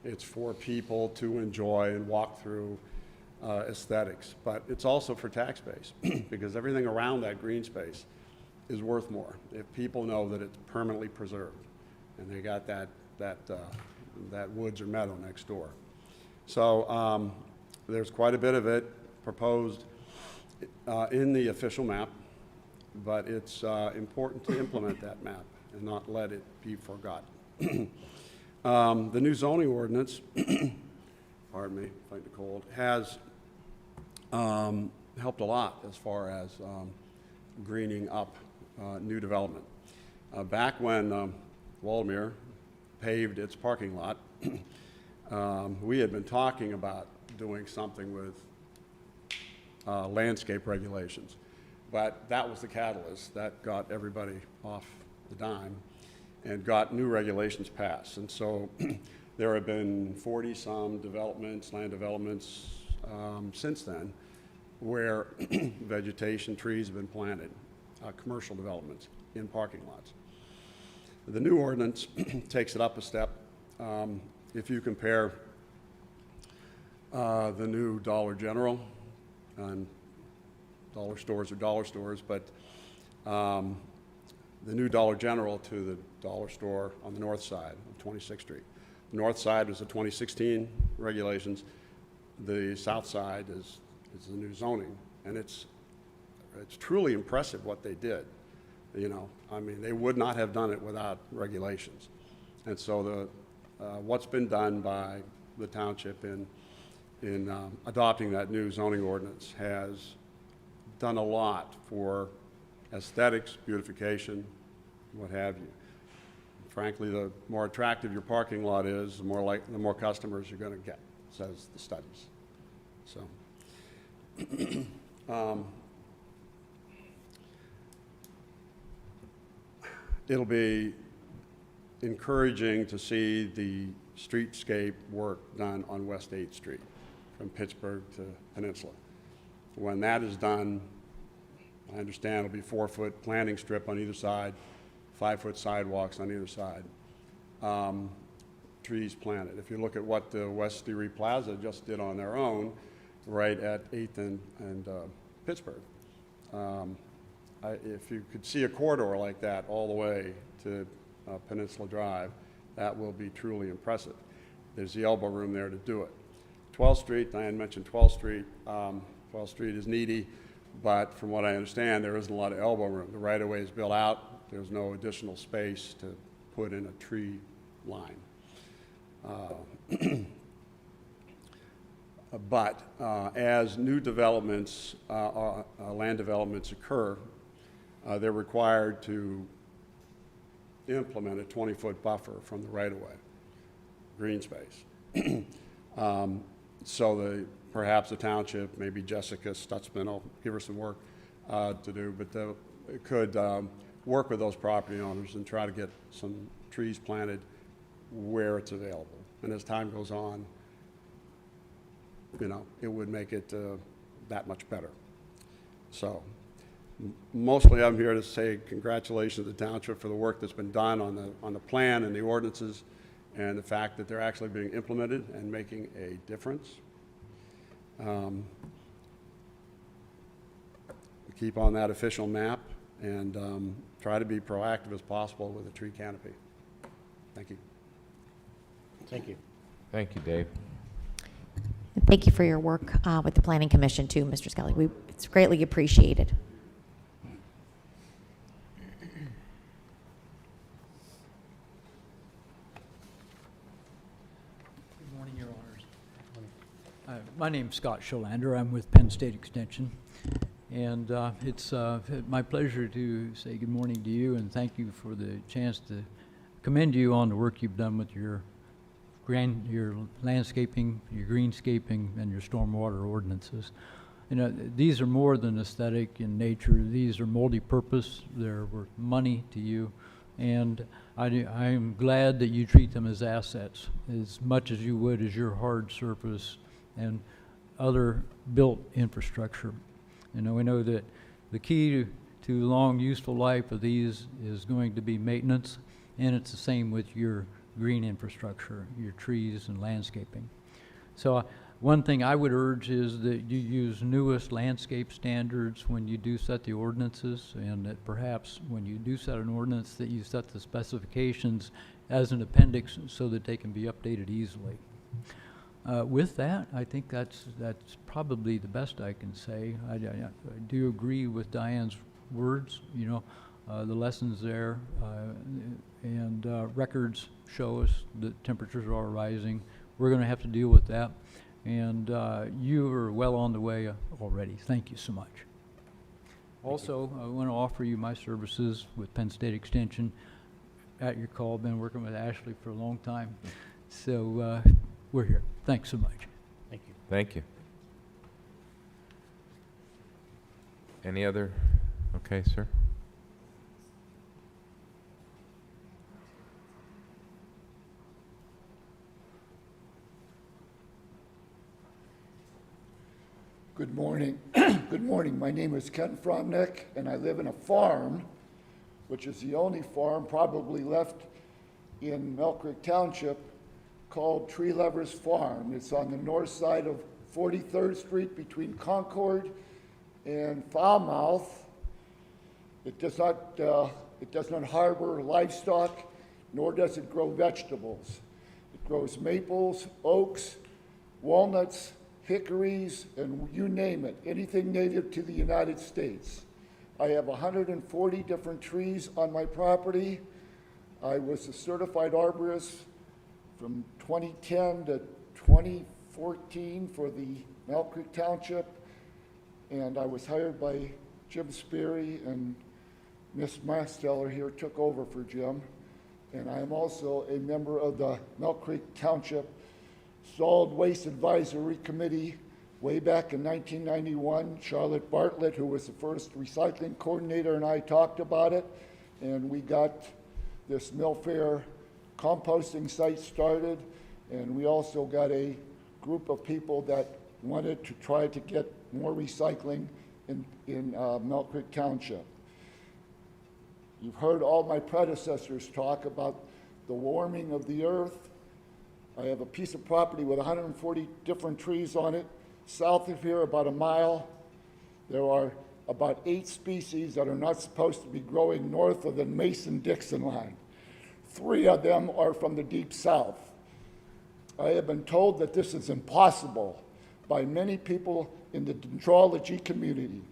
Speaker 12: it's for people to enjoy and walk through aesthetics, but it's also for tax base because everything around that green space is worth more if people know that it's permanently preserved and they got that woods or meadow next door. So there's quite a bit of it proposed in the official map, but it's important to implement that map and not let it be forgotten. The new zoning ordinance, pardon me, fighting the cold, has helped a lot as far as greening up new development. Back when Walmere paved its parking lot, we had been talking about doing something with landscape regulations, but that was the catalyst that got everybody off the dime and got new regulations passed. And so there have been 40-some developments, land developments since then, where vegetation, trees have been planted, commercial developments in parking lots. The new ordinance takes it up a step. If you compare the new Dollar General, and dollar stores are dollar stores, but the new Dollar General to the dollar store on the north side of 26th Street. The north side was the 2016 regulations. The south side is the new zoning, and it's truly impressive what they did. You know, I mean, they would not have done it without regulations. And so what's been done by the township in adopting that new zoning ordinance has done a lot for aesthetics, beautification, what have you. Frankly, the more attractive your parking lot is, the more customers you're going to get, says the studies. So, it'll be encouraging to see the streetscape work done on West 8th Street from Pittsburgh to Peninsula. When that is done, I understand it'll be 4-foot planting strip on either side, 5-foot sidewalks on either side, trees planted. If you look at what the West Erie Plaza just did on their own, right at 8th and Pittsburgh, if you could see a corridor like that all the way to Peninsula Drive, that will be truly impressive. There's the elbow room there to do it. 12th Street, Diane mentioned 12th Street. 12th Street is needy, but from what I understand, there isn't a lot of elbow room. The right-of-way is built out. There's no additional space to put in a tree line. But as new developments, land developments occur, they're required to implement a 20-foot buffer from the right-of-way, green space. So perhaps the township, maybe Jessica Stutzman, I'll give her some work to do, but could work with those property owners and try to get some trees planted where it's available. And as time goes on, you know, it would make it that much better. So mostly I'm here to say congratulations to the township for the work that's been done on the plan and the ordinances and the fact that they're actually being implemented and making a difference. Keep on that official map and try to be proactive as possible with a tree canopy. Thank you.
Speaker 4: Thank you.
Speaker 1: Thank you, Dave.
Speaker 3: And thank you for your work with the Planning Commission too, Mr. Skelly. It's greatly appreciated.
Speaker 13: Good morning, Your Honors. My name's Scott Scholander. I'm with Penn State Extension. And it's my pleasure to say good morning to you and thank you for the chance to commend you on the work you've done with your landscaping, your greenscaping, and your stormwater ordinances. You know, these are more than aesthetic in nature. These are multi-purpose. They're worth money to you. And I'm glad that you treat them as assets as much as you would as your hard surface and other built infrastructure. You know, we know that the key to long useful life of these is going to be maintenance, and it's the same with your green infrastructure, your trees and landscaping. So one thing I would urge is that you use newest landscape standards when you do set the ordinances, and that perhaps when you do set an ordinance that you set the specifications as an appendix so that they can be updated easily. With that, I think that's probably the best I can say. I do agree with Diane's words. You know, the lessons there and records show us that temperatures are rising. We're going to have to deal with that, and you are well on the way already. Thank you so much. Also, I want to offer you my services with Penn State Extension at your call. Been working with Ashley for a long time, so we're here. Thanks so much.
Speaker 4: Thank you.
Speaker 1: Thank you. Any other? Okay, sir.
Speaker 14: Good morning. Good morning. My name is Ken Fromnick, and I live in a farm, which is the only farm probably left in Millcreek Township, called Tree Lovers Farm. It's on the north side of 43rd Street between Concord and Falmouth. It does not harbor livestock, nor does it grow vegetables. It grows maples, oaks, walnuts, hickories, and you name it, anything native to the United States. I have 140 different trees on my property. I was a certified arborist from 2010 to 2014 for the Millcreek Township, and I was hired by Jim Sperry, and Miss Masteller here took over for Jim. And I am also a member of the Millcreek Township Solid Waste Advisory Committee way back in 1991. Charlotte Bartlett, who was the first recycling coordinator, and I talked about it, and we got this Mill Fair composting site started. And we also got a group of people that wanted to try to get more recycling in Millcreek Township. You've heard all my predecessors talk about the warming of the earth. I have a piece of property with 140 different trees on it. South of here, about a mile, there are about 8 species that are not supposed to be growing north of the Mason-Dixon line. 3 of them are from the deep south. I have been told that this is impossible by many people in the dendrology community.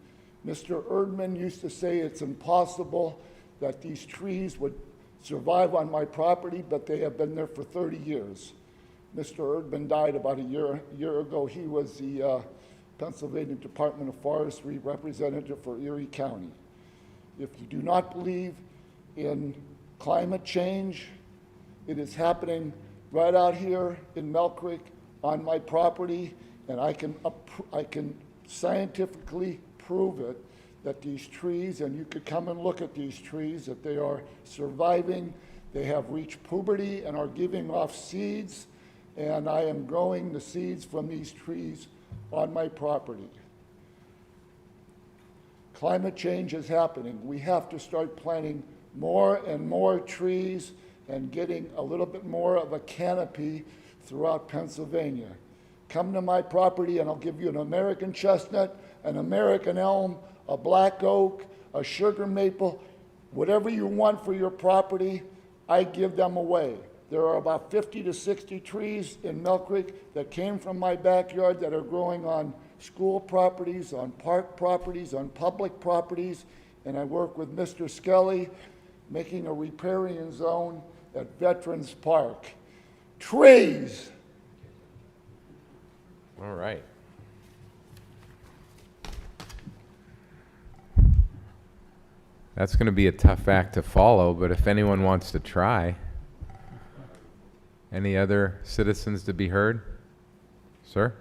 Speaker 14: Mr. Erdman used to say it's impossible that these trees would survive on my property, but they have been there for 30 years. Mr. Erdman died about a year ago. He was the Pennsylvania Department of Forestry representative for Erie County. If you do not believe in climate change, it is happening right out here in Millcreek on my property, and I can scientifically prove it, that these trees, and you could come and look at these trees, that they are surviving. They have reached puberty and are giving off seeds, and I am growing the seeds from these trees on my property. Climate change is happening. We have to start planting more and more trees and getting a little bit more of a canopy throughout Pennsylvania. Come to my property and I'll give you an American chestnut, an American elm, a black oak, a sugar maple, whatever you want for your property, I give them away. There are about 50 to 60 trees in Millcreek that came from my backyard that are growing on school properties, on park properties, on public properties, and I work with Mr. Skelly making a riparian zone at Veterans Park. Trees!
Speaker 1: All right. That's going to be a tough act to follow, but if anyone wants to try. Any other citizens to be heard? Sir?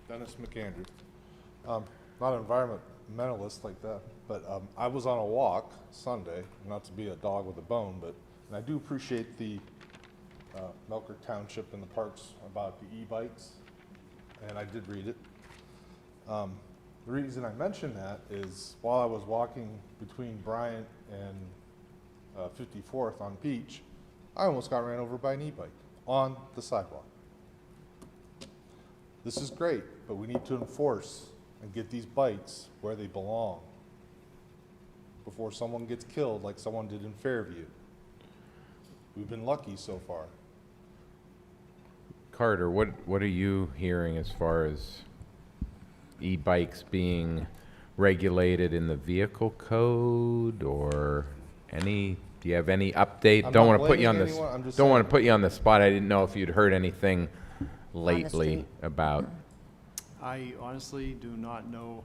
Speaker 15: Dennis McAndrew. Not an environmentalist like that, but I was on a walk Sunday, not to be a dog with a bone, but and I do appreciate the Millcreek Township and the parks about the e-bikes, and I did read it. The reason I mention that is while I was walking between Bryant and 54th on Peach, I almost got ran over by an e-bike on the sidewalk. This is great, but we need to enforce and get these bikes where they belong before someone gets killed like someone did in Fairview. We've been lucky so far.
Speaker 1: Carter, what are you hearing as far as e-bikes being regulated in the vehicle code, or do you have any update?
Speaker 15: I'm
Speaker 1: Don't
Speaker 15: not
Speaker 1: want to put you on
Speaker 15: blaming anyone, I'm just
Speaker 1: don't want
Speaker 15: saying.
Speaker 1: to put you on the spot. I didn't know if you'd heard anything lately
Speaker 3: street.
Speaker 1: about.
Speaker 9: I honestly do not know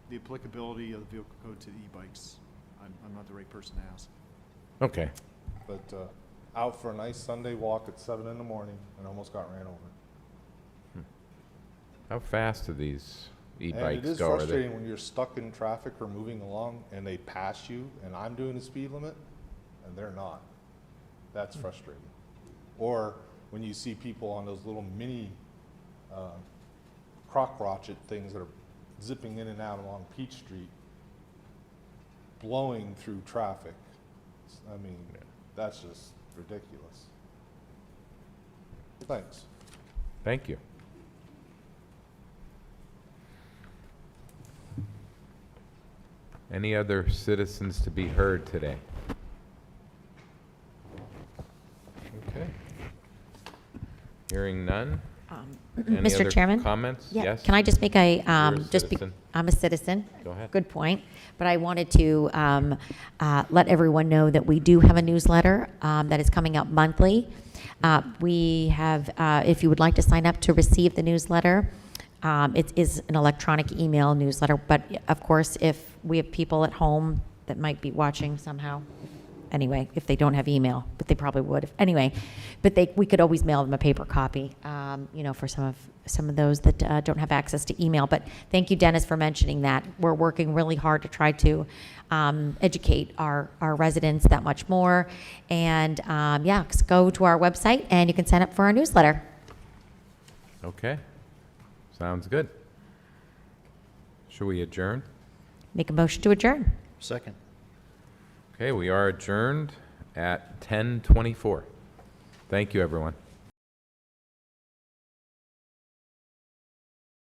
Speaker 9: the applicability of the vehicle code to the e-bikes. I'm not the right person to ask.
Speaker 1: Okay.
Speaker 15: But out for a nice Sunday walk at 7 in the morning and almost got ran over.
Speaker 1: How fast do these
Speaker 15: And it
Speaker 1: e-bikes
Speaker 15: is
Speaker 1: go? Are they-
Speaker 15: frustrating when you're stuck in traffic or moving along and they pass you and I'm doing the speed limit and they're not. That's frustrating. Or when you see people on those little mini crock rocket things that are zipping in and out along Peach Street, blowing through traffic. I mean, that's just ridiculous. Thanks.
Speaker 1: Thank you. Any other citizens to be heard today? Okay. Hearing none? Any
Speaker 3: Mr.
Speaker 1: other
Speaker 3: Chairman?
Speaker 1: comments?
Speaker 3: Yeah.
Speaker 1: Yes?
Speaker 3: Can I just make a,
Speaker 1: You're a
Speaker 3: just be,
Speaker 1: citizen.
Speaker 3: I'm a citizen.
Speaker 1: Go ahead.
Speaker 3: Good point. But I wanted to let everyone know that we do have a newsletter that is coming out monthly. We have, if you would like to sign up to receive the newsletter, it is an electronic email newsletter. But of course, if we have people at home that might be watching somehow, anyway, if they don't have email, but they probably would. Anyway, but we could always mail them a paper copy, for some of those that don't have access to email. But thank you, Dennis, for mentioning that. We're working really hard to try to educate our residents that much more. And just go to our website and you can sign up for our newsletter.
Speaker 1: Okay. Sounds good. Should we adjourn?
Speaker 3: Make a motion to adjourn.
Speaker 2: Second.
Speaker 1: Okay, we are adjourned at 10:24. Thank you, everyone.